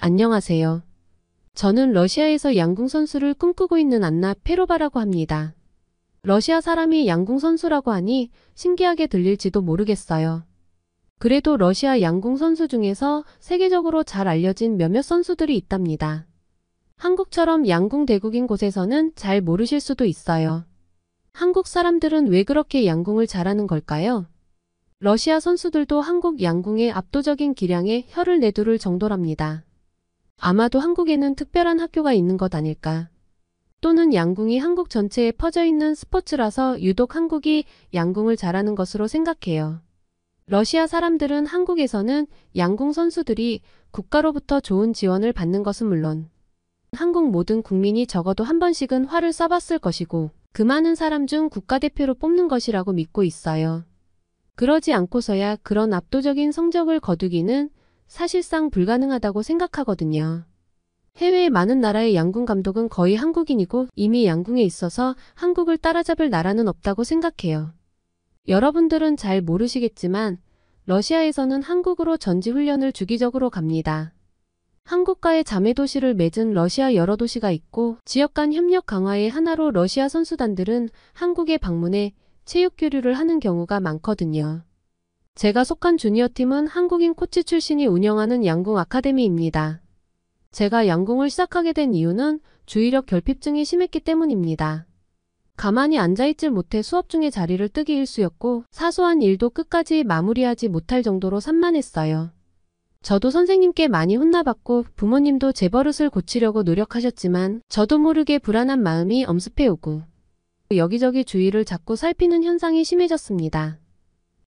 안녕하세요. 저는 러시아에서 양궁 선수를 꿈꾸고 있는 안나 페로바라고 합니다. 러시아 사람이 양궁 선수라고 하니 신기하게 들릴지도 모르겠어요. 그래도 러시아 양궁 선수 중에서 세계적으로 잘 알려진 몇몇 선수들이 있답니다. 한국처럼 양궁 대국인 곳에서는 잘 모르실 수도 있어요. 한국 사람들은 왜 그렇게 양궁을 잘하는 걸까요? 러시아 선수들도 한국 양궁의 압도적인 기량에 혀를 내두를 정도랍니다. 아마도 한국에는 특별한 학교가 있는 것 아닐까. 또는 양궁이 한국 전체에 퍼져 있는 스포츠라서 유독 한국이 양궁을 잘하는 것으로 생각해요. 러시아 사람들은 한국에서는 양궁 선수들이 국가로부터 좋은 지원을 받는 것은 물론 한국 모든 국민이 적어도 한 번씩은 활을 쏴봤을 것이고 그 많은 사람 중 국가대표로 뽑는 것이라고 믿고 있어요. 그러지 않고서야 그런 압도적인 성적을 거두기는 사실상 불가능하다고 생각하거든요. 해외의 많은 나라의 양궁 감독은 거의 한국인이고 이미 양궁에 있어서 한국을 따라잡을 나라는 없다고 생각해요. 여러분들은 잘 모르시겠지만 러시아에서는 한국으로 전지훈련을 주기적으로 갑니다. 한국과의 자매도시를 맺은 러시아 여러 도시가 있고 지역 간 협력 강화의 하나로 러시아 선수단들은 한국에 방문해 체육 교류를 하는 경우가 많거든요. 제가 속한 주니어 팀은 한국인 코치 출신이 운영하는 양궁 아카데미입니다. 제가 양궁을 시작하게 된 이유는 주의력 결핍증이 심했기 때문입니다. 가만히 앉아있질 못해 수업 중에 자리를 뜨기 일쑤였고 사소한 일도 끝까지 마무리하지 못할 정도로 산만했어요. 저도 선생님께 많이 혼나봤고 부모님도 제 버릇을 고치려고 노력하셨지만 저도 모르게 불안한 마음이 엄습해오고 여기저기 주위를 자꾸 살피는 현상이 심해졌습니다.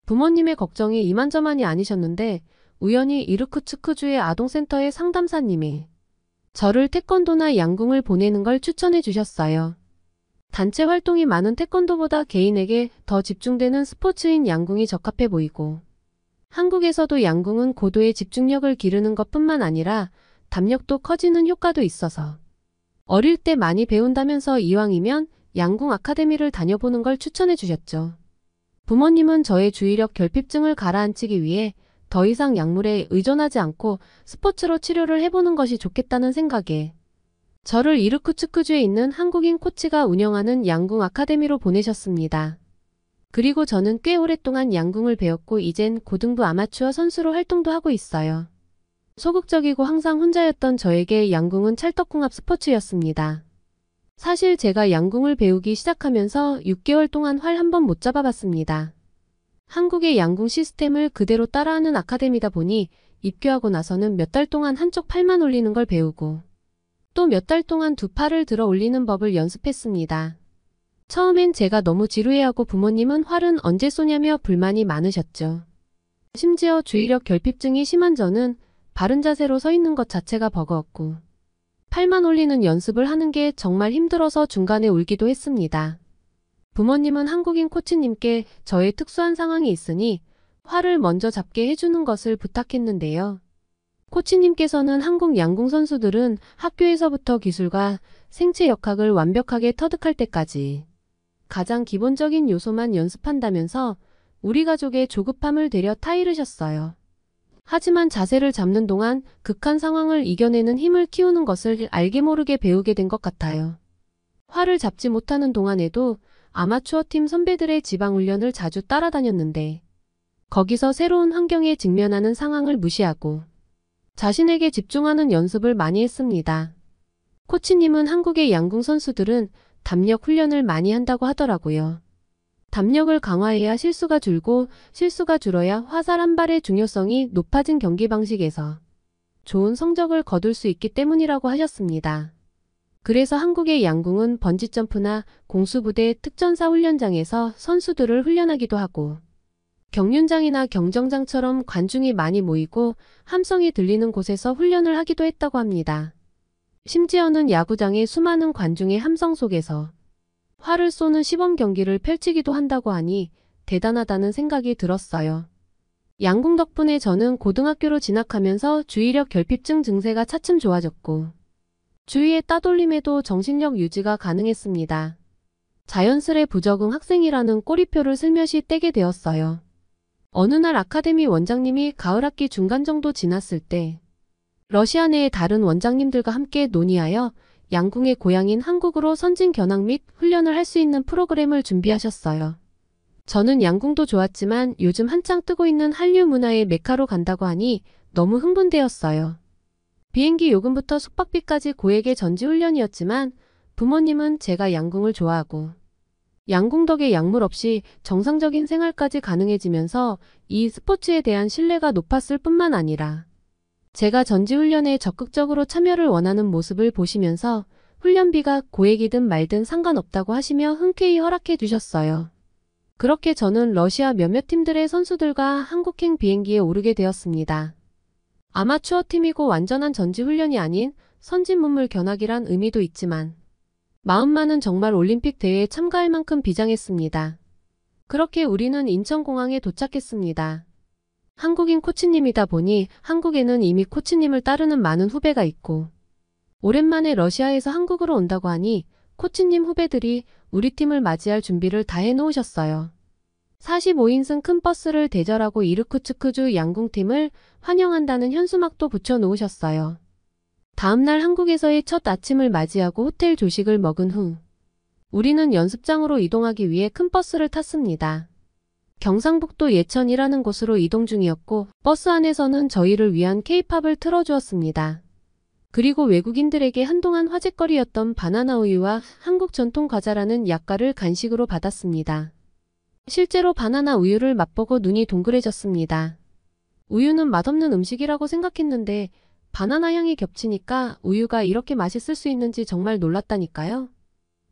부모님의 걱정이 이만저만이 아니셨는데 우연히 이르쿠츠크주의 아동센터의 상담사님이 저를 태권도나 양궁을 보내는 걸 추천해 주셨어요. 단체 활동이 많은 태권도보다 개인에게 더 집중되는 스포츠인 양궁이 적합해 보이고 한국에서도 양궁은 고도의 집중력을 기르는 것뿐만 아니라 담력도 커지는 효과도 있어서 어릴 때 많이 배운다면서 이왕이면 양궁 아카데미를 다녀보는 걸 추천해 주셨죠. 부모님은 저의 주의력 결핍증을 가라앉히기 위해 더 이상 약물에 의존하지 않고 스포츠로 치료를 해보는 것이 좋겠다는 생각에 저를 이르쿠츠크주에 있는 한국인 코치가 운영하는 양궁 아카데미로 보내셨습니다. 그리고 저는 꽤 오랫동안 양궁을 배웠고 이젠 고등부 아마추어 선수로 활동도 하고 있어요. 소극적이고 항상 혼자였던 저에게 양궁은 찰떡궁합 스포츠였습니다. 사실 제가 양궁을 배우기 시작하면서 6개월 동안 활 한 번 못 잡아봤습니다. 한국의 양궁 시스템을 그대로 따라하는 아카데미다 보니 입교하고 나서는 몇 달 동안 한쪽 팔만 올리는 걸 배우고 또 몇 달 동안 두 팔을 들어 올리는 법을 연습했습니다. 처음엔 제가 너무 지루해하고 부모님은 활은 언제 쏘냐며 불만이 많으셨죠. 심지어 주의력 결핍증이 심한 저는 바른 자세로 서 있는 것 자체가 버거웠고 팔만 올리는 연습을 하는 게 정말 힘들어서 중간에 울기도 했습니다. 부모님은 한국인 코치님께 저의 특수한 상황이 있으니 활을 먼저 잡게 해주는 것을 부탁했는데요. 코치님께서는 한국 양궁 선수들은 학교에서부터 기술과 생체 역학을 완벽하게 터득할 때까지 가장 기본적인 요소만 연습한다면서 우리 가족의 조급함을 되려 타이르셨어요. 하지만 자세를 잡는 동안 극한 상황을 이겨내는 힘을 키우는 것을 알게 모르게 배우게 된 것 같아요. 활을 잡지 못하는 동안에도 아마추어 팀 선배들의 지방훈련을 자주 따라다녔는데 거기서 새로운 환경에 직면하는 상황을 무시하고 자신에게 집중하는 연습을 많이 했습니다. 코치님은 한국의 양궁 선수들은 담력 훈련을 많이 한다고 하더라고요. 담력을 강화해야 실수가 줄고 실수가 줄어야 화살 한 발의 중요성이 높아진 경기 방식에서 좋은 성적을 거둘 수 있기 때문이라고 하셨습니다. 그래서 한국의 양궁은 번지점프나 공수부대 특전사 훈련장에서 선수들을 훈련하기도 하고 경륜장이나 경정장처럼 관중이 많이 모이고 함성이 들리는 곳에서 훈련을 하기도 했다고 합니다. 심지어는 야구장의 수많은 관중의 함성 속에서 활을 쏘는 시범 경기를 펼치기도 한다고 하니 대단하다는 생각이 들었어요. 양궁 덕분에 저는 고등학교로 진학하면서 주의력 결핍증 증세가 차츰 좋아졌고 주위의 따돌림에도 정신력 유지가 가능했습니다. 자연스레 부적응 학생이라는 꼬리표를 슬며시 떼게 되었어요. 어느 날 아카데미 원장님이 가을 학기 중간 정도 지났을 때 러시아 내의 다른 원장님들과 함께 논의하여 양궁의 고향인 한국으로 선진 견학 및 훈련을 할 수 있는 프로그램을 준비하셨어요. 저는 양궁도 좋았지만 요즘 한창 뜨고 있는 한류 문화의 메카로 간다고 하니 너무 흥분되었어요. 비행기 요금부터 숙박비까지 고액의 전지훈련이었지만 부모님은 제가 양궁을 좋아하고 양궁 덕에 약물 없이 정상적인 생활까지 가능해지면서 이 스포츠에 대한 신뢰가 높았을 뿐만 아니라 제가 전지훈련에 적극적으로 참여를 원하는 모습을 보시면서 훈련비가 고액이든 말든 상관없다고 하시며 흔쾌히 허락해 주셨어요. 그렇게 저는 러시아 몇몇 팀들의 선수들과 한국행 비행기에 오르게 되었습니다. 아마추어 팀이고 완전한 전지훈련이 아닌 선진문물 견학이란 의미도 있지만 마음만은 정말 올림픽 대회에 참가할 만큼 비장했습니다. 그렇게 우리는 인천공항에 도착했습니다. 한국인 코치님이다 보니 한국에는 이미 코치님을 따르는 많은 후배가 있고 오랜만에 러시아에서 한국으로 온다고 하니 코치님 후배들이 우리 팀을 맞이할 준비를 다 해놓으셨어요. 45인승 큰 버스를 대절하고 이르쿠츠크주 양궁팀을 환영한다는 현수막도 붙여놓으셨어요. 다음날 한국에서의 첫 아침을 맞이하고 호텔 조식을 먹은 후 우리는 연습장으로 이동하기 위해 큰 버스를 탔습니다. 경상북도 예천이라는 곳으로 이동 중이었고 버스 안에서는 저희를 위한 케이팝을 틀어주었습니다. 그리고 외국인들에게 한동안 화제거리였던 바나나 우유와 한국 전통 과자라는 약과를 간식으로 받았습니다. 실제로 바나나 우유를 맛보고 눈이 동그래졌습니다. 우유는 맛없는 음식이라고 생각했는데 바나나 향이 겹치니까 우유가 이렇게 맛있을 수 있는지 정말 놀랐다니까요.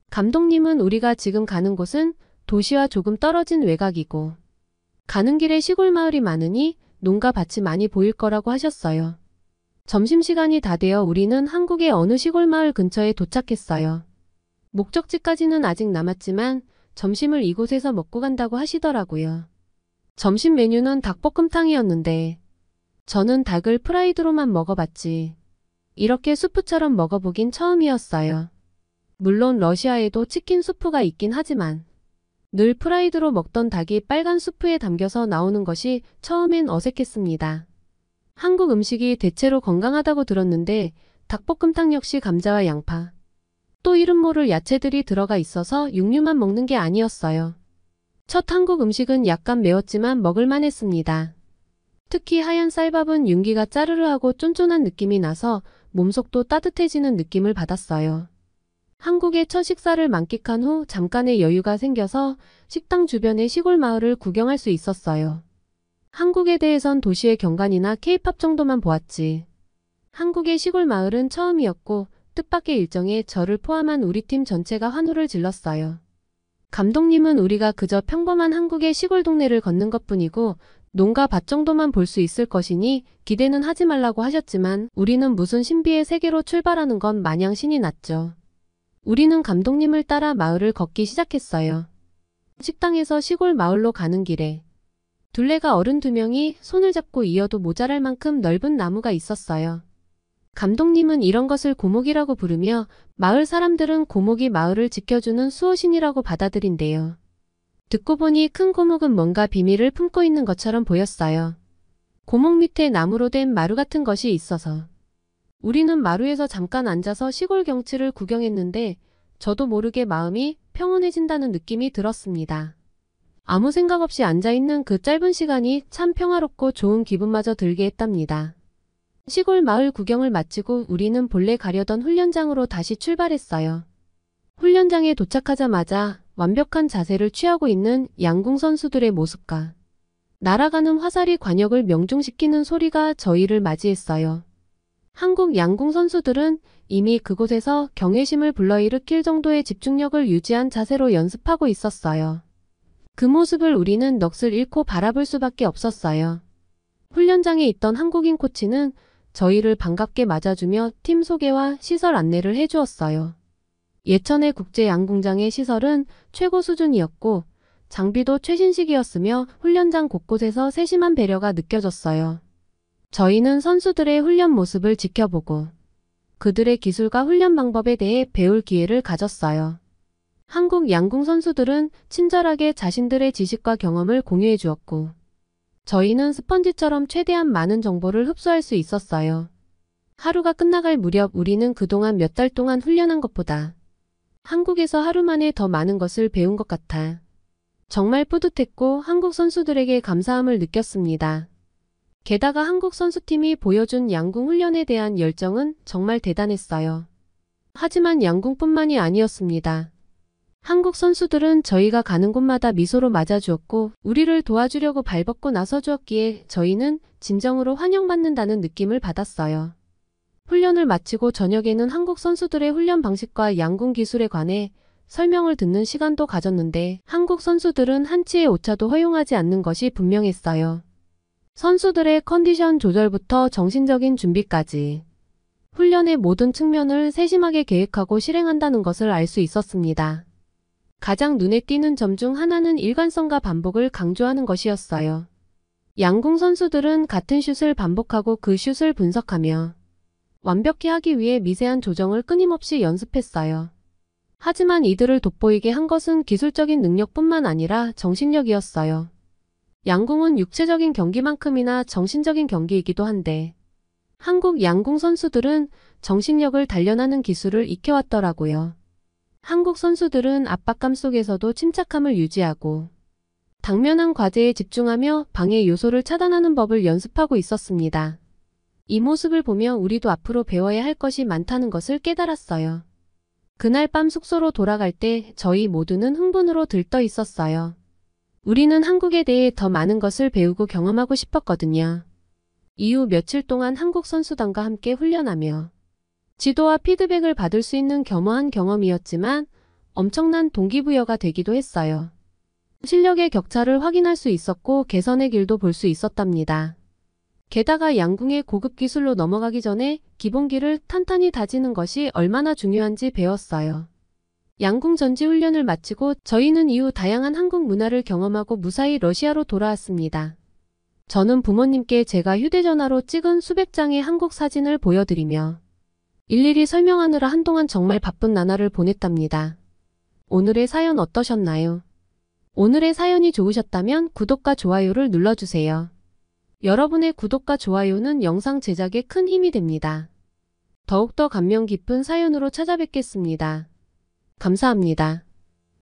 감독님은 우리가 지금 가는 곳은 도시와 조금 떨어진 외곽이고 가는 길에 시골 마을이 많으니 농가 밭이 많이 보일 거라고 하셨어요. 점심시간이 다 되어 우리는 한국의 어느 시골 마을 근처에 도착했어요. 목적지까지는 아직 남았지만 점심을 이곳에서 먹고 간다고 하시더라고요. 점심 메뉴는 닭볶음탕이었는데 저는 닭을 프라이드로만 먹어봤지 이렇게 수프처럼 먹어보긴 처음이었어요. 물론 러시아에도 치킨 수프가 있긴 하지만 늘 프라이드로 먹던 닭이 빨간 수프에 담겨서 나오는 것이 처음엔 어색했습니다. 한국 음식이 대체로 건강하다고 들었는데 닭볶음탕 역시 감자와 양파, 또 이름 모를 야채들이 들어가 있어서 육류만 먹는 게 아니었어요. 첫 한국 음식은 약간 매웠지만 먹을만 했습니다. 특히 하얀 쌀밥은 윤기가 짜르르하고 쫀쫀한 느낌이 나서 몸속도 따뜻해지는 느낌을 받았어요. 한국의 첫 식사를 만끽한 후 잠깐의 여유가 생겨서 식당 주변의 시골 마을을 구경할 수 있었어요. 한국에 대해선 도시의 경관이나 케이팝 정도만 보았지. 한국의 시골 마을은 처음이었고 뜻밖의 일정에 저를 포함한 우리 팀 전체가 환호를 질렀어요. 감독님은 우리가 그저 평범한 한국의 시골 동네를 걷는 것뿐이고 농가 밭 정도만 볼 수 있을 것이니 기대는 하지 말라고 하셨지만 우리는 무슨 신비의 세계로 출발하는 건 마냥 신이 났죠. 우리는 감독님을 따라 마을을 걷기 시작했어요. 식당에서 시골 마을로 가는 길에 둘레가 어른 2명이 손을 잡고 이어도 모자랄 만큼 넓은 나무가 있었어요. 감독님은 이런 것을 고목이라고 부르며 마을 사람들은 고목이 마을을 지켜주는 수호신이라고 받아들인대요. 듣고 보니 큰 고목은 뭔가 비밀을 품고 있는 것처럼 보였어요. 고목 밑에 나무로 된 마루 같은 것이 있어서 우리는 마루에서 잠깐 앉아서 시골 경치를 구경했는데 저도 모르게 마음이 평온해진다는 느낌이 들었습니다. 아무 생각 없이 앉아있는 그 짧은 시간이 참 평화롭고 좋은 기분마저 들게 했답니다. 시골 마을 구경을 마치고 우리는 본래 가려던 훈련장으로 다시 출발했어요. 훈련장에 도착하자마자 완벽한 자세를 취하고 있는 양궁 선수들의 모습과 날아가는 화살이 관역을 명중시키는 소리가 저희를 맞이했어요. 한국 양궁 선수들은 이미 그곳에서 경외심을 불러일으킬 정도의 집중력을 유지한 자세로 연습하고 있었어요. 그 모습을 우리는 넋을 잃고 바라볼 수밖에 없었어요. 훈련장에 있던 한국인 코치는 저희를 반갑게 맞아주며 팀 소개와 시설 안내를 해주었어요. 예천의 국제 양궁장의 시설은 최고 수준이었고 장비도 최신식이었으며 훈련장 곳곳에서 세심한 배려가 느껴졌어요. 저희는 선수들의 훈련 모습을 지켜보고 그들의 기술과 훈련 방법에 대해 배울 기회를 가졌어요. 한국 양궁 선수들은 친절하게 자신들의 지식과 경험을 공유해 주었고 저희는 스펀지처럼 최대한 많은 정보를 흡수할 수 있었어요. 하루가 끝나갈 무렵 우리는 그동안 몇 달 동안 훈련한 것보다 한국에서 하루 만에 더 많은 것을 배운 것 같아 정말 뿌듯했고 한국 선수들에게 감사함을 느꼈습니다. 게다가 한국 선수팀이 보여준 양궁 훈련에 대한 열정은 정말 대단했어요. 하지만 양궁뿐만이 아니었습니다. 한국 선수들은 저희가 가는 곳마다 미소로 맞아주었고 우리를 도와주려고 발벗고 나서주었기에 저희는 진정으로 환영받는다는 느낌을 받았어요. 훈련을 마치고 저녁에는 한국 선수들의 훈련 방식과 양궁 기술에 관해 설명을 듣는 시간도 가졌는데 한국 선수들은 한치의 오차도 허용하지 않는 것이 분명했어요. 선수들의 컨디션 조절부터 정신적인 준비까지 훈련의 모든 측면을 세심하게 계획하고 실행한다는 것을 알 수 있었습니다. 가장 눈에 띄는 점 중 하나는 일관성과 반복을 강조하는 것이었어요. 양궁 선수들은 같은 슛을 반복하고 그 슛을 분석하며 완벽히 하기 위해 미세한 조정을 끊임없이 연습했어요. 하지만 이들을 돋보이게 한 것은 기술적인 능력뿐만 아니라 정신력이었어요. 양궁은 육체적인 경기만큼이나 정신적인 경기이기도 한데 한국 양궁 선수들은 정신력을 단련하는 기술을 익혀왔더라고요. 한국 선수들은 압박감 속에서도 침착함을 유지하고 당면한 과제에 집중하며 방해 요소를 차단하는 법을 연습하고 있었습니다. 이 모습을 보며 우리도 앞으로 배워야 할 것이 많다는 것을 깨달았어요. 그날 밤 숙소로 돌아갈 때 저희 모두는 흥분으로 들떠 있었어요. 우리는 한국에 대해 더 많은 것을 배우고 경험하고 싶었거든요. 이후 며칠 동안 한국 선수단과 함께 훈련하며 지도와 피드백을 받을 수 있는 겸허한 경험이었지만 엄청난 동기부여가 되기도 했어요. 실력의 격차를 확인할 수 있었고 개선의 길도 볼 수 있었답니다. 게다가 양궁의 고급 기술로 넘어가기 전에 기본기를 탄탄히 다지는 것이 얼마나 중요한지 배웠어요. 양궁 전지 훈련을 마치고 저희는 이후 다양한 한국 문화를 경험하고 무사히 러시아로 돌아왔습니다. 저는 부모님께 제가 휴대전화로 찍은 수백 장의 한국 사진을 보여드리며 일일이 설명하느라 한동안 정말 바쁜 나날을 보냈답니다. 오늘의 사연 어떠셨나요? 오늘의 사연이 좋으셨다면 구독과 좋아요를 눌러주세요. 여러분의 구독과 좋아요는 영상 제작에 큰 힘이 됩니다. 더욱더 감명 깊은 사연으로 찾아뵙겠습니다. 감사합니다.